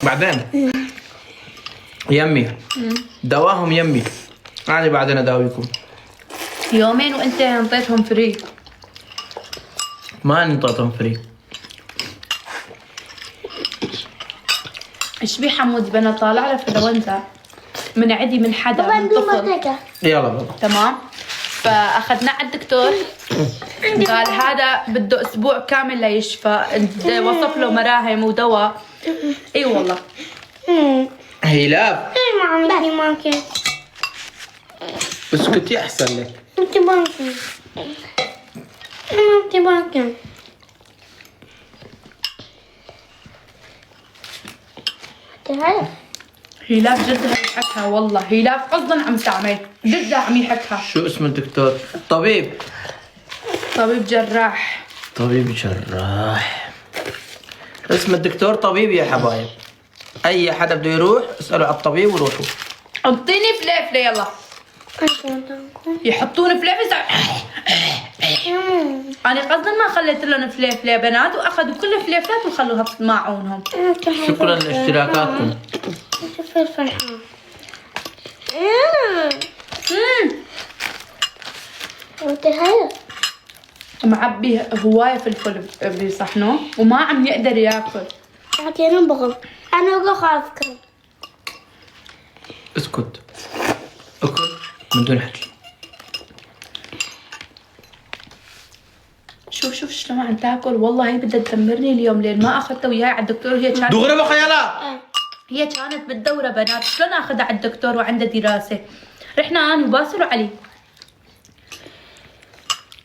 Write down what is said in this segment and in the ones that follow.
بعدين يمي دواهم يمي. أنا بعدين أداويكم. يومين وانت انطيتهم فري. ما انطيتهم فري. ايش بي حمودي؟ بدنا طالع له فلونزا من عدي من حدا من طفل. يلا بابا. تمام. فاخذناه على الدكتور، قال هذا بده اسبوع كامل ليشفى، وصف له مراهم ودواء. اي والله. هيلاف ما عندي ماكل. اسكتي احسن لك. انت باكل. انت باكل. تعال. هيلاف جدها يحكها والله، هيلاف قصدا عم تعمل، جدها عم يحكها. شو اسم الدكتور؟ طبيب. طبيب جراح. طبيب جراح. اسم الدكتور طبيب يا حبايب. اي حدا بده يروح اسألوا على الطبيب وروحوا. اعطيني فليفله يلا. يحطون فليفله. انا قصدا ما خليت لهم فليفله يا بنات، واخذوا كل الفليفلات وخلوها في ماعونهم. شكرا لاشتراكاتكم. فلفل حار. انت هلا. معبي هواية فلفل بصحنه وما عم يقدر ياكل. انا بغل. انا بغل خلاص كرم. اسكت. اكل من دون حكي. شوف شلون عم تاكل، والله هي بدها تدمرني اليوم لين ما اخذتها وياي على الدكتور. دغري بخيالات. هي كانت بالدورة بنات، شلون اخذها على الدكتور وعندها دراسة؟ رحنا انا وباسل وعلي.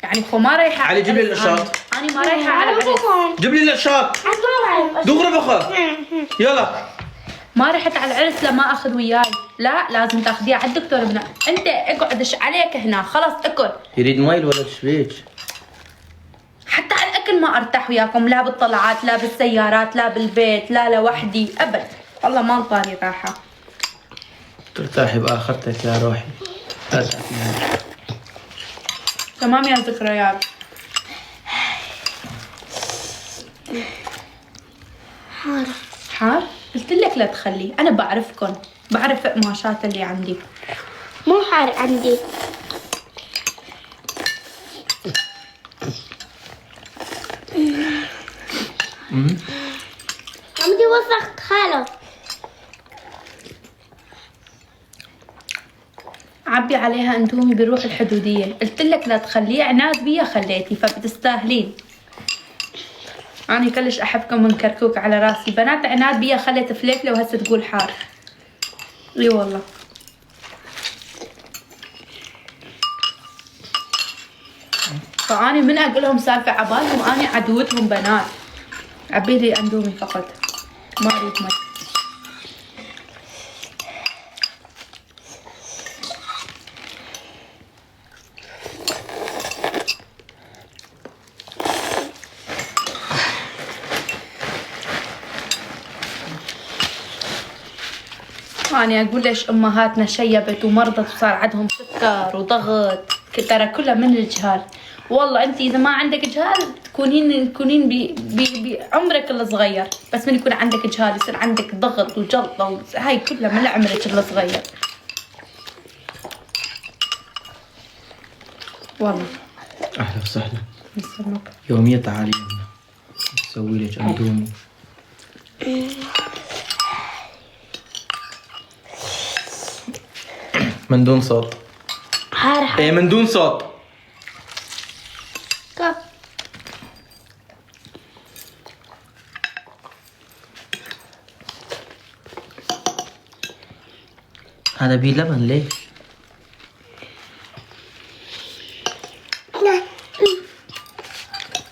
يعني خو ما رايحة علي جيب لي القشاط. انا ما رايحة على عرس. جيب لي القشاط. دغري بخا. يلا. ما رحت على العرس لما اخذ وياي، لا لازم تاخذيها على الدكتور هنا. انت اقعد عليك هنا خلاص اكل. يريد مي الولد شبيك؟ حتى على الاكل ما ارتاح وياكم، لا بالطلعات لا بالسيارات لا بالبيت لا لوحدي ابد، والله ما انطاني راحه. ترتاحي باخرتك يا روحي. لا تعرفي. تمام يا ذكريات. حار قلت لك لا تخلي، انا بعرفكم، بعرف قماشات اللي عندي. مو حار عندي. عمدي وسخت خاله. عبي عليها اندومي بروح الحدوديه، قلت لك لا تخليه، عناد بيا خليتي، فبتستاهلين. أنا كلش أحبكم من كركوك على راسي بنات. عناد بيا خليت فليفلة وهسه تقول حار. اي والله. فأنا من أقول لهم سالفة عبالهم أنا عدوتهم بنات. عبي لي أندومي فقط، ما أريد مي. أنا أقول ليش أمهاتنا شيبت ومرضت وصار عندهم سكر وضغط، ترى كلها من الجهال. والله أنت إذا ما عندك جهال تكونين بعمرك الصغير، بس من يكون عندك جهال يصير عندك ضغط وجلطة هاي كلها من عمرك الصغير. والله. اهلا وسهلا. يسلمك. يومية تعالي يمنا نسوي لك اندومي. من دون صوت. حار حار. ايه من دون صوت. كف. هذا بيه لبن ليش؟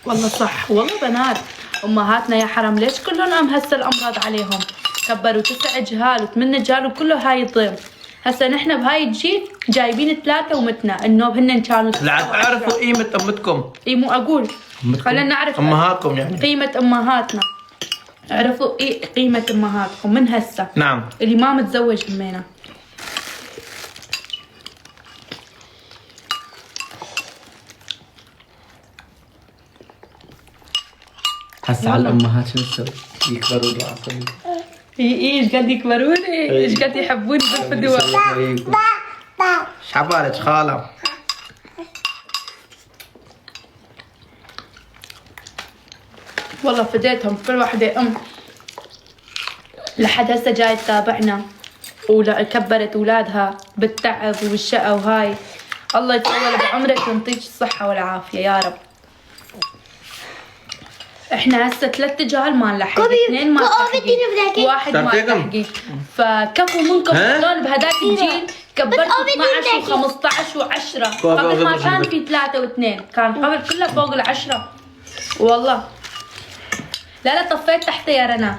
والله صح، والله بنات امهاتنا يا حرام ليش كلهم هسه الامراض عليهم؟ كبروا 9 جهال و8 جهال وكله هاي الضيم. هسه نحن بهاي الجيل جايبين 3 ومتنا، النوب هن كانوا لا تعرفوا قيمة امتكم. اي مو اقول، خلينا نعرف امهاتكم يعني قيمة امهاتنا. عرفوا ايه قيمة امهاتكم من هسه. نعم. اللي ما متزوج همينا. هسه على الامهات شو نسوي؟ يكبروا العصبية. ايش قد يكبروني، ايش قد يحبوني بالفدوة. ايش عبالك خالة؟ والله فديتهم كل واحدة لحد هسه جاي تتابعنا وكبرت اولادها بالتعب والشقة وهاي. الله يطول بعمرك ويعطيك الصحة والعافية يا رب. احنا هسه 3 جهال ما نلحق، 2 ما نلحق، 1 ما نلحق. فكفوا منكم شلون بهداك الجيل كبرتوا 12 و15 و10. قبل ما كان في 3 و2، كان قبل كله فوق ال10 والله. لا طفيت تحت يا رنا.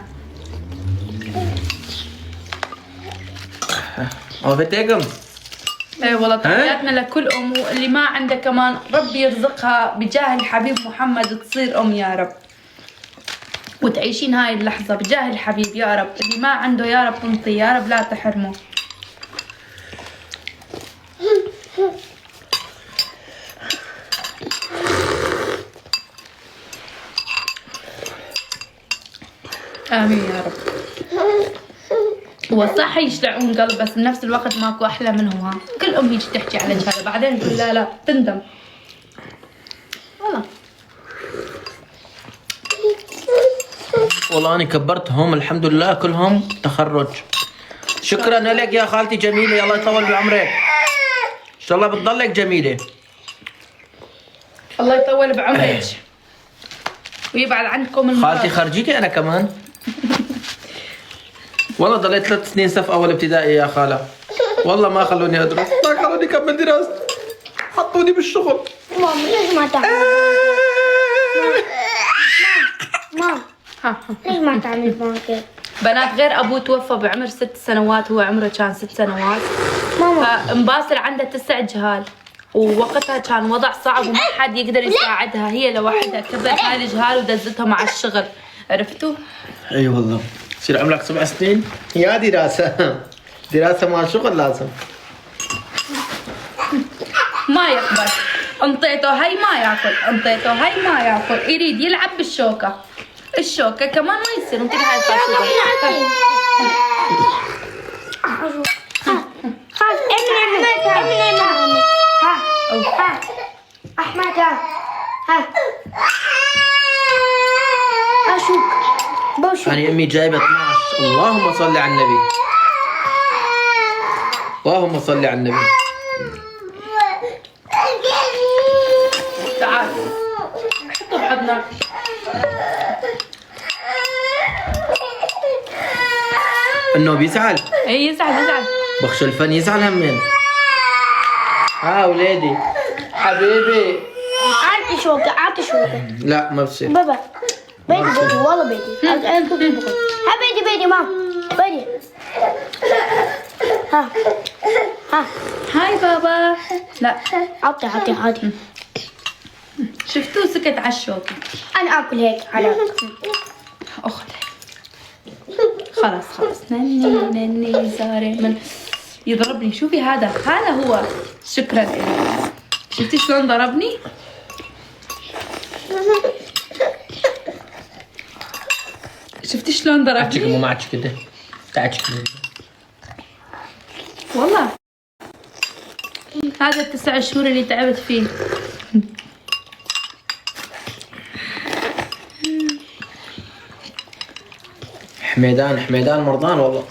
وفتيكم اي والله تحياتنا لكل ام، واللي ما عنده كمان ربي يرزقها بجاه الحبيب محمد تصير ام يا رب، وتعيشين هاي اللحظة بجاه الحبيب يا رب. اللي ما عنده يا رب انطي يا رب، لا تحرمه. امين يا رب. هو صح يشلعون قلب، بس بنفس الوقت ماكو احلى منهم. ها كل ام هيك تحكي على جهاله، بعدين تقول لا تندم والله. والله أنا كبرتهم الحمد لله كلهم تخرج. شكرا لك يا خالتي جميلة، الله يطول بعمرك، إن شاء الله بتضلك جميلة. الله يطول بعمرك ويبعد عنكم المرض. خالتي خرجيكي أنا كمان. والله ضليت 3 سنين صف أول ابتدائي يا خالة، والله ما خلوني أدرس، ما خلوني أكمل دراستي، حطوني بالشغل. ماما ليش ما تعمل؟ ماما ليش ما تعمل معك؟ بنات غير ابوه توفى بعمر 6 سنوات، هو عمره كان 6 سنوات. ماما مباسل عندها 9 جهال، ووقتها كان وضع صعب وما حد يقدر يساعدها، هي لوحدها كبرت هاي الجهال ودزتها مع الشغل، عرفتوا؟ اي والله يصير عمرك 7 سنين يا دراسة. دراسة مع شغل لازم. ما يقبل، انطيته هاي ما ياكل، انطيته هاي ما ياكل، يريد يلعب بالشوكة. الشوكة كمان ما يصير، انطيني هاي الخاشوقة. خلاص امني ها احمد ها اشوك بشوك. أنا أمي جايبة 12. اللهم صل على النبي، اللهم صل على النبي. تعال حطوا بحضنك. إنه بيزعل. اي يزعل. بخش الفن يزعل همين. ولادي حبيبي اعطي شوكة لا ما بصير. بابا بيدي والله بيدي. ها بيدي مام بيدي. ها هاي بابا. لا عطي. شفتوه سكت على الشوكة. انا اكل هيك على اخذ. خلاص نني زاري من يضربني. شوفي هذا هو. شكرا لك. شفتي شلون ضربني؟ شفتي شلون عتشك ضربني؟ مو معك كده تعتشك والله هذا 9 شهور اللي تعبت فيه. حميدان مرضان والله.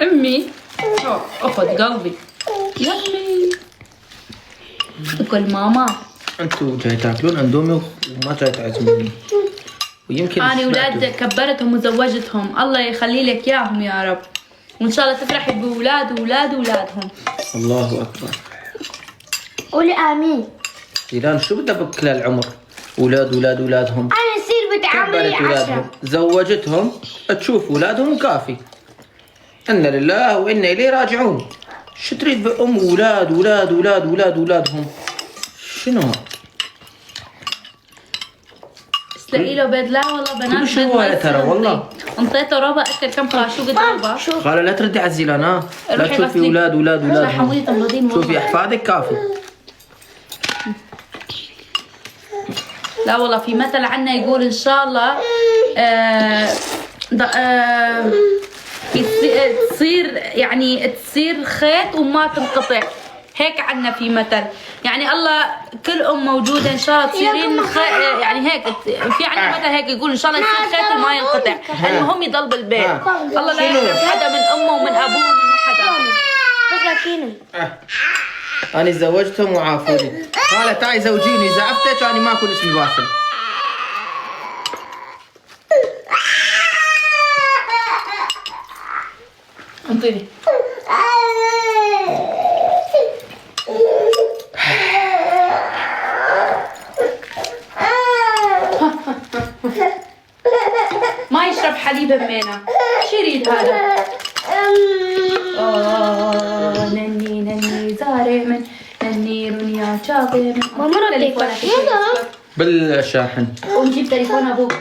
امي اخذ قلبي يمي. اكل ماما. انتوا جاي تاكلون اندومي وما جاي تعزموني، ويمكن انا سمعتوا. اولاد كبرتهم وزوجتهم، الله يخلي لك اياهم يا رب، وان شاء الله تفرحي باولادهم. الله اكبر. قولي امين. زيلان شو بدها بكل العمر؟ اولادهم. انا يصير بتعاملي كبرت اولادهم، زوجتهم، تشوف اولادهم كافي. انا لله وانا اليه راجعون. شو تريد بأم اولادهم؟ شنو؟ تلاقي له بيض. لا والله بنات كل شيء هواية ترى والله. انطيته ربع اكل كم خاشوق ربع. خاله لا تردي على الزيلان. لا روحي تشوفي غسلي. اولادهم. حموضي تمرضين شوفي احفادك كافي. لا والله في مثل عنا يقول ان شاء الله تصير يعني تصير خيط وما تنقطع. هيك عنا في مثل، يعني الله كل ام موجوده ان شاء الله تصيرين يعني هيك في عنا مثل هيك يقول ان شاء الله يصير خيط وما ينقطع، المهم يضل بالبيت. الله لا يحرم حدا من امه ومن ابوه ومن حدا. انا تزوجتهم وعافوني. قالت تعي زوجيني، اذا عفتك انا ما اكون اسمي باسل. انطيني. ما يشرب حليب همينة. شو يريد هذا؟ نني نني زاري من نني رنيا شاطي من ماما تليفونك بالشاحن. ونجيب تليفون ابوك.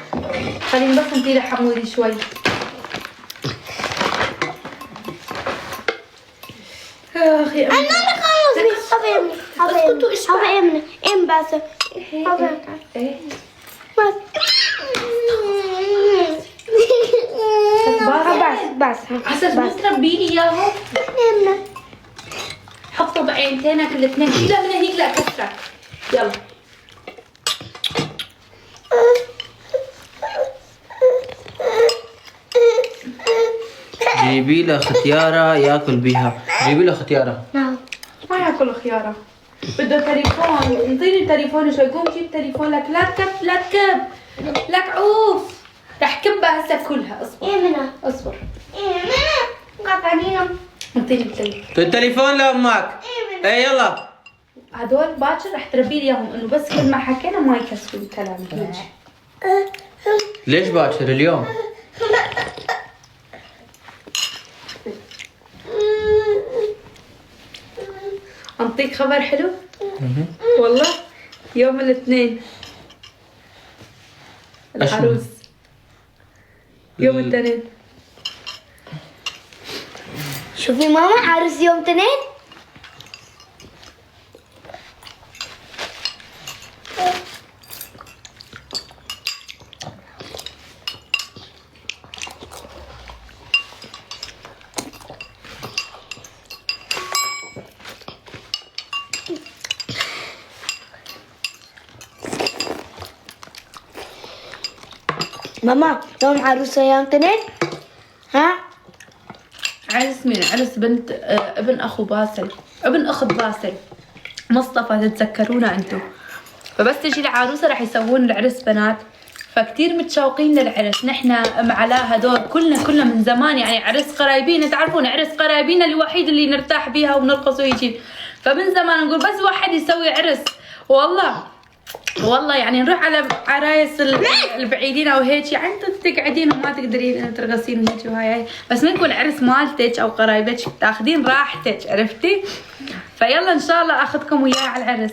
خليني بس نطير حمودي شوي. اخي انا خلص حبيبي حبيبي ام بس بس عسل بس تربي لي اياهم. حطه بعينتينك الاثنين. شيلها من هنيك لا كسرك. يلا جيبي له ختياره ياكل بيها. جيبي له ختياره. ما ياكل خياره. بده تليفون. انطيني تليفون شوي. قوم جيب تليفون لك. لا تكب لا تكب. لك عوف. رح كبها هسه كلها. اصبر اصبر. انطيني التليفون. التليفون لامك. اي يلا. هدول باكر رح تربي لي اياهم انه بس كل ما حكينا ما يكسروا الكلام. ليش باكر اليوم؟ انطيك خبر حلو؟ والله يوم الاثنين العروس. يوم الاثنين. شوفي ماما عروس يوم اثنين. ماما يوم عروسة يوم اثنين. ها؟ عرس مين؟ عرس بنت ابن اخو باسل، ابن اخت باسل مصطفى. تتذكرونا انتم. فبس تجي العروسه راح يسوون العرس بنات. فكتير متشوقين للعرس. نحن ام علاء هدول كلنا من زمان يعني عرس قرايبين. تعرفون عرس قرايبين الوحيد اللي نرتاح بيها ونرقص ويجي. فمن زمان نقول بس واحد يسوي عرس. والله يعني نروح على عرايس البعيدين او هيك يعني انتم تقعدين وما تقدرين ترقصين وهيك وهاي. بس من يكون عرس مالتك او قرايبتك تاخذين راحتك. عرفتي؟ فيلا ان شاء الله اخذكم وياي على العرس.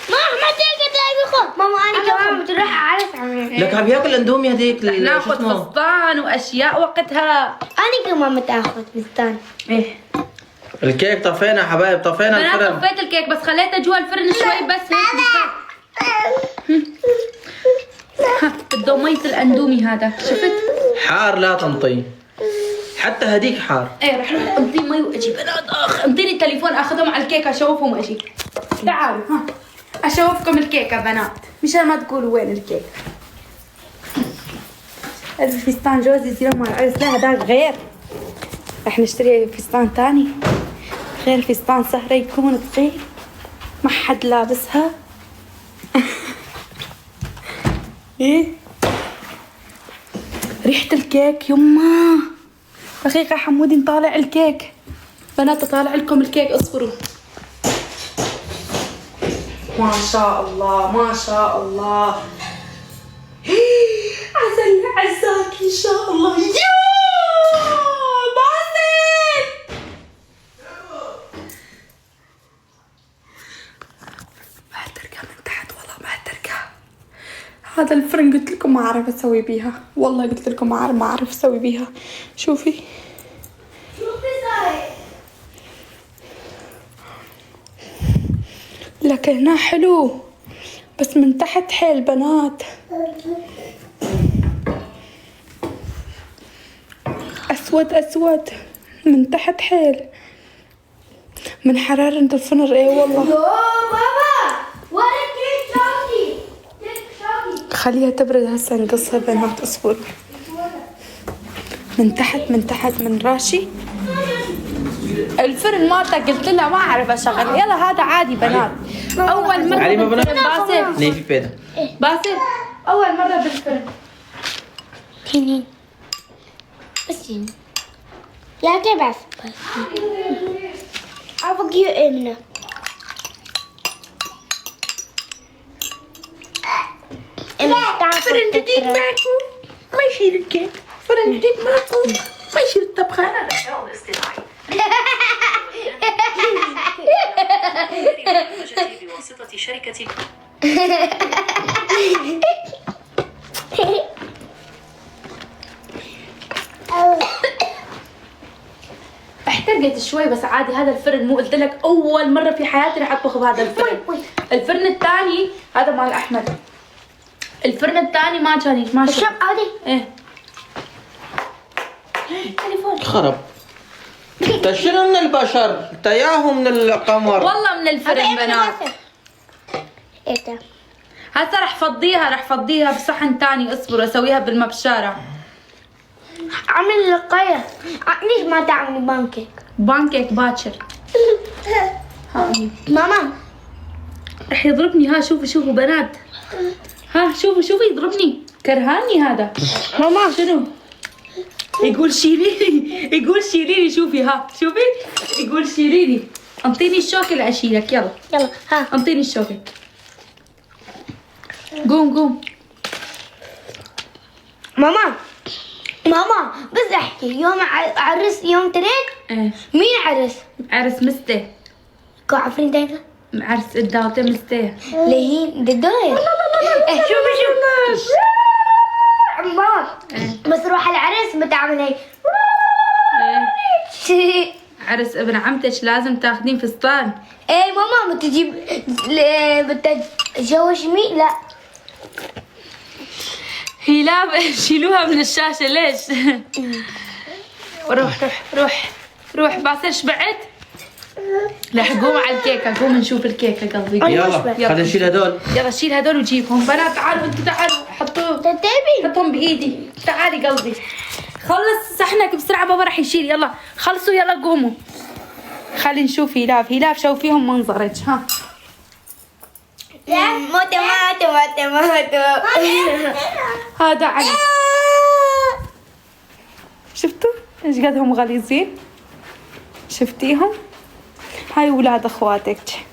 ما تقدر ماما انا كمان بتروح على عرس. لك عم ياكل اندومي هذيك. ناخذ فستان واشياء وقتها. انا كمان بتاخذ فستان. ايه الكيك طفينا حبايب. طفينا انا الفرن. طفيت الكيك بس خليته جوا الفرن شوي بس هيك. بده مية الاندومي هذا. شفت؟ حار لا تنطي. حتى هديك حار. ايه رح امضي مي واجي بنات. انطيني التليفون اخذهم على الكيكه اشوفهم واجي. تعالوا ها اشوفكم الكيكه بنات مشان ما تقولوا وين الكيك. هذا فستان جوزي اليوم مال العرس. لا هذاك غير. رح نشتري فستان تاني غير فستان سهرة يكون ثقيل ما حد لابسها. ايه ريحة الكيك يما. دقيقة حمودي نطالع الكيك. بنات اطالع لكم الكيك. اصبروا. ما شاء الله ما شاء الله. عسل عزاك ان شاء الله. هذا الفرن قلت لكم ما اعرف اسوي بيها. والله قلت لكم ما اعرف اسوي بيها. شوفي لكنها حلو بس من تحت حيل بنات. اسود اسود من تحت حيل من حرارة الفرن. ايه والله. يو بابا وين كيك شوكي؟ كيك شوكي. خليها تبرد هسه نقصها بنات. اصبر. من تحت من راشي الفرن مالتك. قلت لها ما اعرف اشغل. يلا هذا عادي بنات. اول مرة علي ما بنات. باسل ليه في بيدا؟ باسل اول مرة بالفرن. تنين بس تنين لا تبعث أبغى إمنا فرن جديد معكم ما يشيل الكيك. فرن جديد معكم ما يشيل الطبخة. بواسطة شركة احترقت شوي بس عادي. هذا الفرن مو قلت لك اول مرة في حياتي رح اطبخ بهذا الفرن. الفرن الثاني هذا مال احمد. الفرن الثاني ما كان ما شو عادي ايه تليفون خرب. انت شنو من البشر؟ انت ياهو من القمر. والله من الفرن بنات. إيه ده هسه رح فضيها بصحن ثاني. اصبر اسويها بالمبشرة. عامل لقاية. ليش ما تعمل بانكيك؟ بانكيك باكر. هاي ماما رح يضربني. ها شوفوا بنات. ها شوفوا يضربني. كرهاني هذا. ماما شنو؟ يقول شيليني. شوفي ها شوفي يقول شيليني. انطيني الشوكة لاشيلك. يلا يلا ها انطيني الشوكة. قوم ماما بس احكي يوم عرس يوم تريد ايه مين عرس؟ عرس مستي. كو عفرين دايما عرس الداوطة مستي. لهين ددوير شوف عمار بس روح العرس بتعمل هيك ايه عرس ابن عمتك لازم تاخذين فستان. ايه ماما بتجيب بتتجوز مين؟ لا هيلا شيلوها من الشاشة ليش؟ روح باسل شبعت؟ رح قوم على الكيكة. قوم نشوف الكيكة قلبي. يلا خلينا نشيل هدول. يلا شيل هدول وجيبهم. بنات تعالوا انتوا تعالوا حطهم بايدي. تعالي قلبي. خلص صحنك بسرعة بابا رح يشيل. يلا خلصوا يلا قوموا. خلي نشوف هيلاف شوفيهم منظرك. ها موتو هذا علي. شفتوا ايش قدهم غليظين؟ شفتيهم؟ هاي ولاد اخواتك.